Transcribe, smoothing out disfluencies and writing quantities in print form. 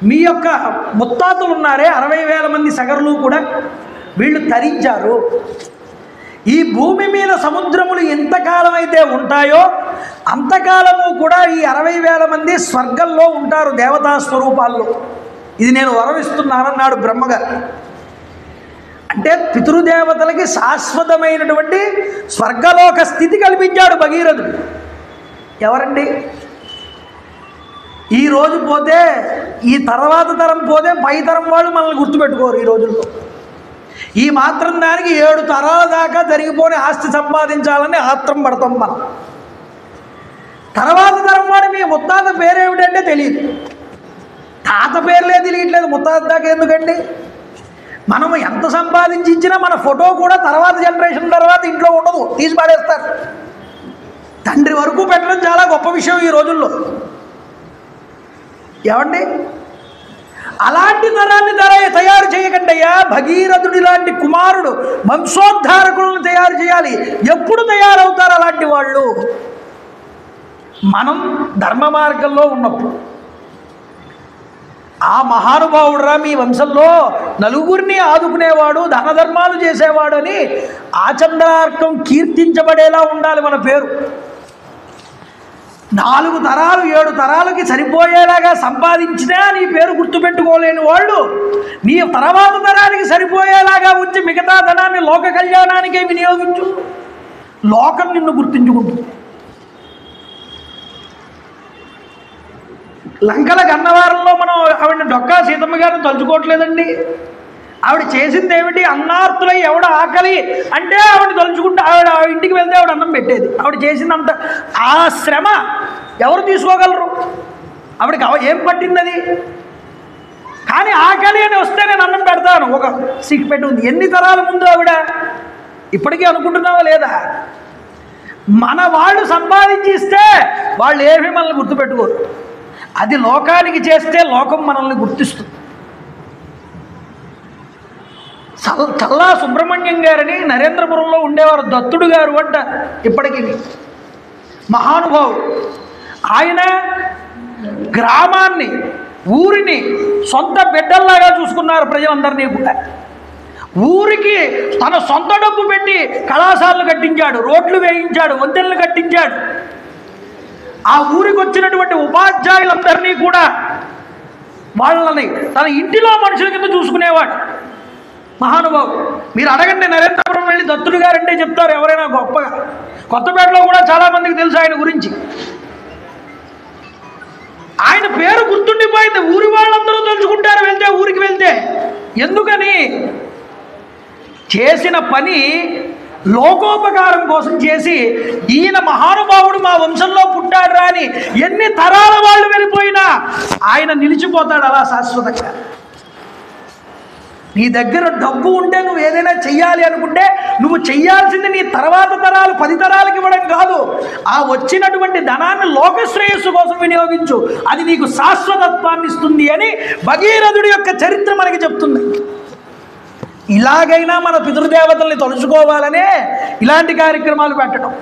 మీ యొక్క ముత్తాతలు ఉన్నారే 60,000 మంది సగరులు కూడా వీళ్ళు తరించారు. ఈ భూమి మీద సముద్రములు ఎంతకాలం అయితే ఉంటాయో అంతకాలము కూడా ఈ 60,000 మంది స్వర్గంలో ఉంటారు దేవతా స్వరూపాల్లో. ఇది నేను వరమిస్తున్నానన్నాడు బ్రహ్మగారు. అంటే పితృదేవతలకి శాశ్వతమైనటువంటి స్వర్గలోక స్థితి కల్పించాడు భగీరథుడు. ఎవరండి? ఈ రోజు పోతే ఈ తర్వాత తరం పోతే పై తరం వాళ్ళు మనల్ని గుర్తుపెట్టుకోరు. ఈ రోజుల్లో ఈ మాత్రం దానికి 7 తరాల దాకా జరిగిపోని ఆస్తి సంపాదించాలని ఆత్రం పడతాం మనం. తర్వాత తరం వాడు మీ ముత్తాత పేరేమిటంటే తెలియదు. తాత పేర్లే తెలియట్లేదు, ముత్తాత దాకా ఎందుకండి? మనం ఎంత సంపాదించి ఇచ్చినా మన ఫోటో కూడా తర్వాత జనరేషన్ తర్వాత ఇంట్లో ఉండదు, తీసి పాడేస్తారు. తండ్రి వరకు పెట్టడం చాలా గొప్ప విషయం ఈ రోజుల్లో. ఏమండి? అలాంటి తరాన్ని తయారు చేయకండి అయ్యా. భగీరథుడి లాంటి కుమారుడు వంశోద్ధారకులను తయారు చేయాలి. ఎప్పుడు తయారవుతారు అలాంటి వాళ్ళు? మనం ధర్మ మార్గంలో ఉన్నప్పుడు. ఆ మహానుభావుడురా మీ వంశంలో నలుగురిని ఆదుకునేవాడు, ధనధర్మాలు చేసేవాడు అని ఆచంద్రార్కం కీర్తించబడేలా ఉండాలి మన పేరు. 4 తరాలు 7 తరాలకి సరిపోయేలాగా సంపాదించినా నీ పేరు గుర్తుపెట్టుకోలేని వాళ్ళు నీ తర్వాత తరానికి సరిపోయేలాగా ఉంచి మిగతా ధనాన్ని లోక కళ్యాణానికే వినియోగించు. లోకం నిన్ను గుర్తించుకుంటుంది. లంకల గన్నవారంలో మనం ఆవిడ డొక్కా సీతమ్మ గారిని తలుచుకోవట్లేదండి. ఆవిడ చేసింది ఏమిటి? అన్నార్తులై ఎవడ ఆకలి అంటే ఆవిడ తలుచుకుంటే ఆవిడ ఇంటికి వెళ్తే ఆవిడ అన్నం పెట్టేది. ఆవిడ చేసిందంత ఆ శ్రమ ఎవరు తీసుకోగలరు? ఆవిడకి ఏం పట్టింది అది? కానీ ఆకలి అని వస్తే నేను అన్నం పెడతాను, ఒక సిక్ పెట్టి ఉంది. ఎన్ని తరాల ముందు ఆవిడ? ఇప్పటికీ అనుకుంటున్నావా లేదా? మన వాళ్ళు సంపాదించి ఇస్తే వాళ్ళు ఏమీ మనల్ని గుర్తుపెట్టుకోరు. అది లోకానికి చేస్తే లోకం మనల్ని గుర్తిస్తుంది. చల్లా సుబ్రహ్మణ్యం గారని నరేంద్రపురంలో ఉండేవారు, దత్తుడు గారు అంట. ఇప్పటికీ మహానుభావుడు. ఆయన గ్రామాన్ని ఊరిని సొంత బిడ్డల్లాగా చూసుకున్నారు ప్రజలందరినీ కూడా. ఊరికి తన సొంత డబ్బు పెట్టి కళాశాలలు కట్టించాడు, రోడ్లు వేయించాడు, వంతెనలు కట్టించాడు. ఆ ఊరికి వచ్చినటువంటి ఉపాధ్యాయులందరినీ కూడా వాళ్ళని తన ఇంటిలో మనుషుల కింద చూసుకునేవాడు మహానుభావుడు. మీరు అడగండి, నరేంద్రపురం వెళ్ళి దత్తుడు గారంటే చెప్తారు ఎవరైనా గొప్పగా. కొత్తపేటలో కూడా చాలామందికి తెలుసు ఆయన గురించి. ఆయన పేరు గుర్తుండిపోయింది, ఊరి వాళ్ళందరూ తలుచుకుంటారు వెళ్తే, ఊరికి వెళ్తే. ఎందుకని? చేసిన పని లోకోపకారం కోసం చేసి, ఈయన మహానుభావుడు మా వంశంలో పుట్టాడు అని ఎన్ని తరాల వాళ్ళు వెళ్ళిపోయినా ఆయన నిలిచిపోతాడు అలా శాశ్వతంగా. నీ దగ్గర డబ్బు ఉంటే నువ్వు ఏదైనా చెయ్యాలి అనుకుంటే నువ్వు చెయ్యాల్సింది నీ తర్వాత తరాలు 10 తరాలకి ఇవ్వడం కాదు. ఆ వచ్చినటువంటి ధనాన్ని లోకశ్రేయస్సు కోసం వినియోగించు, అది నీకు శాశ్వతత్వాన్ని ఇస్తుంది అని భగీరథుడి యొక్క చరిత్ర మనకి చెప్తుంది. ఇలాగైనా మన పితృదేవతల్ని తలుచుకోవాలనే ఇలాంటి కార్యక్రమాలు పెట్టడం.